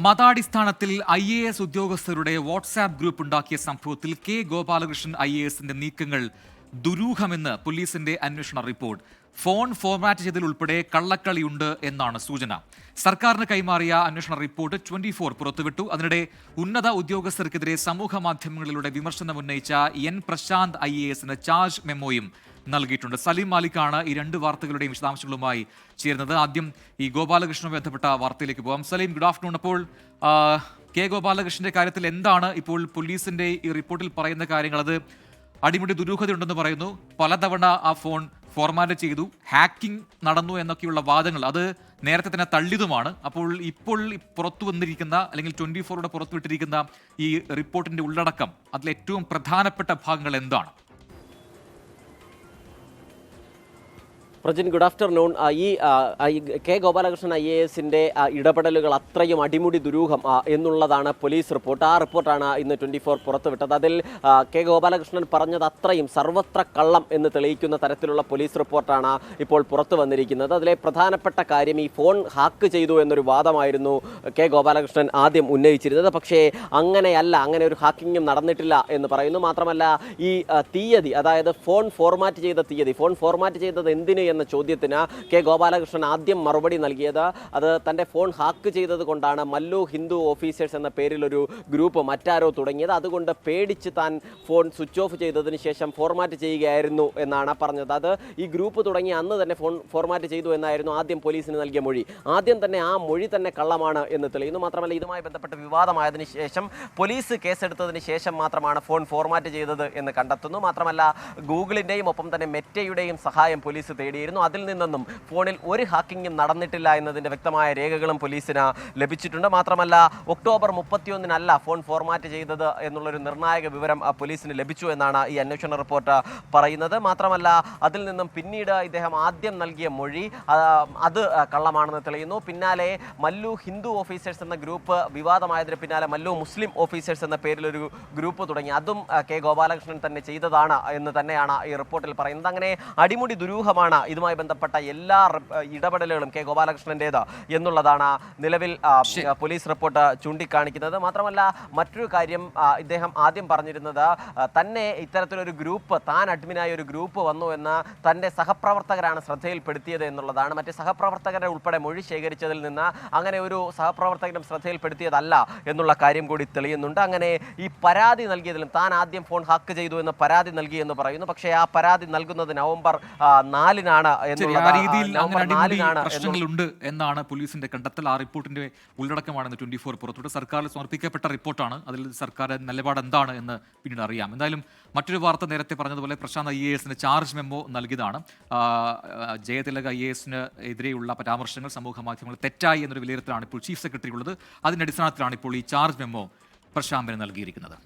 മതാടിസ്ഥാനത്തിൽ IAS ഉദ്യോഗസ്ഥരുടെ WhatsApp group ഉണ്ടാക്കിയ സംഭവത്തിൽ കെ ഗോപാലകൃഷ്ണൻ IASന്റെ നീക്കങ്ങൾ ദുരൂഹമെന്ന് പോലീസിന്റെ അന്വേഷണ റിപ്പോർട്ട്. ഫോൺ ഫോർമാറ്റ് ചെയ്തതിൽ ഉൾപ്പെടെ കള്ളക്കളിയുണ്ട് എന്നാണ് സൂചന. സർക്കാരിന് കൈമാറിയ അന്വേഷണ റിപ്പോർട്ട് 24 പുറത്തുവിട്ടു. അതിനിടെ ഉന്നത ഉദ്യോഗസ്ഥർക്കെതിരെ സമൂഹ മാധ്യമങ്ങളിലൂടെ വിമർശനം ഉന്നയിച്ച N പ്രശാന്ത് IASന് ചാർജ് മെമ്മോയും നൽകിയിട്ടുണ്ട്. സലീം മാലിക്കാണ് ഈ രണ്ട് വാർത്തകളുടെയും വിശദാംശങ്ങളുമായി ചേരുന്നത്. ആദ്യം ഈ ഗോപാലകൃഷ്ണനുമായി ബന്ധപ്പെട്ട വാർത്തയിലേക്ക് പോകാം. Saleem, good afternoon. അപ്പോൾ കെ ഗോപാലകൃഷ്ണന്റെ കാര്യത്തിൽ എന്താണ് ഇപ്പോൾ പോലീസിന്റെ ഈ റിപ്പോർട്ടിൽ പറയുന്ന കാര്യങ്ങൾ? അത് അടിമുടി ദുരൂഹതയുണ്ടെന്ന് പറയുന്നു. പലതവണ ആ ഫോൺ ഫോർമാറ്റ് ചെയ്തു, ഹാക്കിംഗ് നടന്നു എന്നൊക്കെയുള്ള വാദങ്ങൾ അത് നേരത്തെ തന്നെ തള്ളിയതുമാണ്. അപ്പോൾ ഇപ്പോൾ പുറത്തു വന്നിരിക്കുന്ന അല്ലെങ്കിൽ 24 പുറത്തുവിട്ടിരിക്കുന്ന ഈ റിപ്പോർട്ടിന്റെ ഉള്ളടക്കം, അതിൽ ഏറ്റവും പ്രധാനപ്പെട്ട ഭാഗങ്ങൾ എന്താണ്? Prajin, good afternoon. K Gopalakrishnan IASന്റെ ഇടപെടലുകൾ അത്രയും അടിമുടി ദുരൂഹം എന്നുള്ളതാണ് പോലീസ് റിപ്പോർട്ട്. ആ റിപ്പോർട്ടാണ് ഇന്ന് 24 പുറത്തുവിട്ടത്. അതിൽ കെ ഗോപാലകൃഷ്ണൻ പറഞ്ഞത് അത്രയും സർവത്ര കള്ളം എന്ന് തെളിയിക്കുന്ന തരത്തിലുള്ള പോലീസ് റിപ്പോർട്ടാണ് ഇപ്പോൾ പുറത്തു വന്നിരിക്കുന്നത്. അതിലെ പ്രധാനപ്പെട്ട കാര്യം, ഈ ഫോൺ ഹാക്ക് ചെയ്തു എന്നൊരു വാദമായിരുന്നു കെ ഗോപാലകൃഷ്ണൻ ആദ്യം ഉന്നയിച്ചിരുന്നത്. പക്ഷേ അങ്ങനെയല്ല, അങ്ങനെ ഒരു ഹാക്കിങ്ങും നടന്നിട്ടില്ല എന്ന് പറയുന്നു. മാത്രമല്ല, ഈ തീയതി, അതായത് ഫോൺ ഫോർമാറ്റ് ചെയ്ത തീയതി, ഫോൺ ഫോർമാറ്റ് ചെയ്തത് എന്തിന് എന്ന ചോദ്യത്തിന് കെ ഗോപാലകൃഷ്ണൻ ആദ്യം മറുപടി നൽകിയത് അത് തൻ്റെ ഫോൺ ഹാക്ക് ചെയ്തത് കൊണ്ടാണ്. മല്ലു ഹിന്ദു ഓഫീസേഴ്സ് എന്ന പേരിലൊരു ഗ്രൂപ്പ് മറ്റാരോ തുടങ്ങിയത്, അതുകൊണ്ട് പേടിച്ച് താൻ ഫോൺ സ്വിച്ച് ഓഫ് ചെയ്തതിന് ശേഷം ഫോർമാറ്റ് ചെയ്യുകയായിരുന്നു എന്നാണ് പറഞ്ഞത്. അത് ഈ ഗ്രൂപ്പ് തുടങ്ങി അന്ന് തന്നെ ഫോൺ ഫോർമാറ്റ് ചെയ്തു എന്നായിരുന്നു ആദ്യം പോലീസിന് നൽകിയ മൊഴി. ആദ്യം തന്നെ ആ മൊഴി തന്നെ കള്ളമാണ് എന്ന് തെളിയുന്നു. മാത്രമല്ല, ഇതുമായി ബന്ധപ്പെട്ട് വിവാദമായതിനു ശേഷം പോലീസ് കേസെടുത്തതിന് ശേഷം മാത്രമാണ് ഫോൺ ഫോർമാറ്റ് ചെയ്തത് എന്ന് കണ്ടെത്തുന്നു. മാത്രമല്ല, ഗൂഗിളിൻ്റെയും ഒപ്പം തന്നെ മെറ്റയുടെയും സഹായം പോലീസ് തേടി. അതിൽ നിന്നും ഫോണിൽ ഒരു ഹാക്കിങ്ങും നടന്നിട്ടില്ല എന്നതിൻ്റെ വ്യക്തമായ രേഖകളും പോലീസിന് ലഭിച്ചിട്ടുണ്ട്. മാത്രമല്ല, ഒക്ടോബർ 31 ഫോൺ ഫോർമാറ്റ് ചെയ്തത് എന്നുള്ളൊരു നിർണായക വിവരം പോലീസിന് ലഭിച്ചു എന്നാണ് ഈ അന്വേഷണ റിപ്പോർട്ട് പറയുന്നത്. മാത്രമല്ല, അതിൽ നിന്നും പിന്നീട് ഇദ്ദേഹം ആദ്യം നൽകിയ മൊഴി അത് കള്ളമാണെന്ന് തെളിയുന്നു. പിന്നാലെ മല്ലു ഹിന്ദു ഓഫീസേഴ്സ് എന്ന ഗ്രൂപ്പ് വിവാദമായതിന് പിന്നാലെ മല്ലു മുസ്ലിം ഓഫീസേഴ്സ് എന്ന പേരിലൊരു ഗ്രൂപ്പ് തുടങ്ങി. അതും കെ ഗോപാലകൃഷ്ണൻ തന്നെ ചെയ്തതാണ് എന്ന് തന്നെയാണ് ഈ റിപ്പോർട്ടിൽ പറയുന്നത്. അങ്ങനെ അടിമുടി ദുരൂഹമാണ് ഇതുമായി ബന്ധപ്പെട്ട എല്ലാ ഇടപെടലുകളും കെ ഗോപാലകൃഷ്ണൻ്റേത് എന്നുള്ളതാണ് നിലവിൽ പോലീസ് റിപ്പോർട്ട് ചൂണ്ടിക്കാണിക്കുന്നത്. മാത്രമല്ല, മറ്റൊരു കാര്യം, ഇദ്ദേഹം ആദ്യം പറഞ്ഞിരുന്നത് തന്നെ ഇത്തരത്തിലൊരു ഗ്രൂപ്പ്, താൻ അഡ്മിനായ ഒരു ഗ്രൂപ്പ് വന്നു എന്ന് തൻ്റെ സഹപ്രവർത്തകരാണ് ശ്രദ്ധയിൽപ്പെടുത്തിയത് എന്നുള്ളതാണ്. മറ്റ് സഹപ്രവർത്തകരെ ഉൾപ്പെടെ മൊഴി ശേഖരിച്ചതിൽ നിന്ന് അങ്ങനെ ഒരു സഹപ്രവർത്തകരും ശ്രദ്ധയിൽപ്പെടുത്തിയതല്ല എന്നുള്ള കാര്യം കൂടി തെളിയുന്നുണ്ട്. അങ്ങനെ ഈ പരാതി നൽകിയതിലും താൻ ആദ്യം ഫോൺ ഹാക്ക് ചെയ്തു എന്ന് പരാതി നൽകി എന്ന് പറയുന്നു. പക്ഷേ ആ പരാതി നൽകുന്നത് നവംബർ 4 പ്രശ്നങ്ങളുണ്ട് എന്നാണ് പോലീസിന്റെ കണ്ടെത്തൽ. ആ റിപ്പോർട്ടിന്റെ ഉള്ളടക്കമാണ് 24 പുറത്തുവിട്ട് സർക്കാരിൽ സമർപ്പിക്കപ്പെട്ട റിപ്പോർട്ടാണ്. അതിൽ സർക്കാർ നിലപാട് എന്താണ് എന്ന് പിന്നീട് അറിയാം. എന്തായാലും മറ്റൊരു വാർത്ത നേരത്തെ പറഞ്ഞതുപോലെ പ്രശാന്ത് IASന് ചാർജ് മെമ്മോ നൽകിയതാണ്. ജയതിലക് IASന് എതിരെയുള്ള പരാമർശങ്ങൾ സമൂഹ മാധ്യമങ്ങളിൽ തെറ്റായി എന്നൊരു വിലയിരുത്തലാണ് ഇപ്പോൾ ചീഫ് സെക്രട്ടറി ഉള്ളത്. അതിന്റെ അടിസ്ഥാനത്തിലാണ് ഇപ്പോൾ ഈ ചാർജ് മെമ്മോ പ്രശാന്തിന് നൽകിയിരിക്കുന്നത്.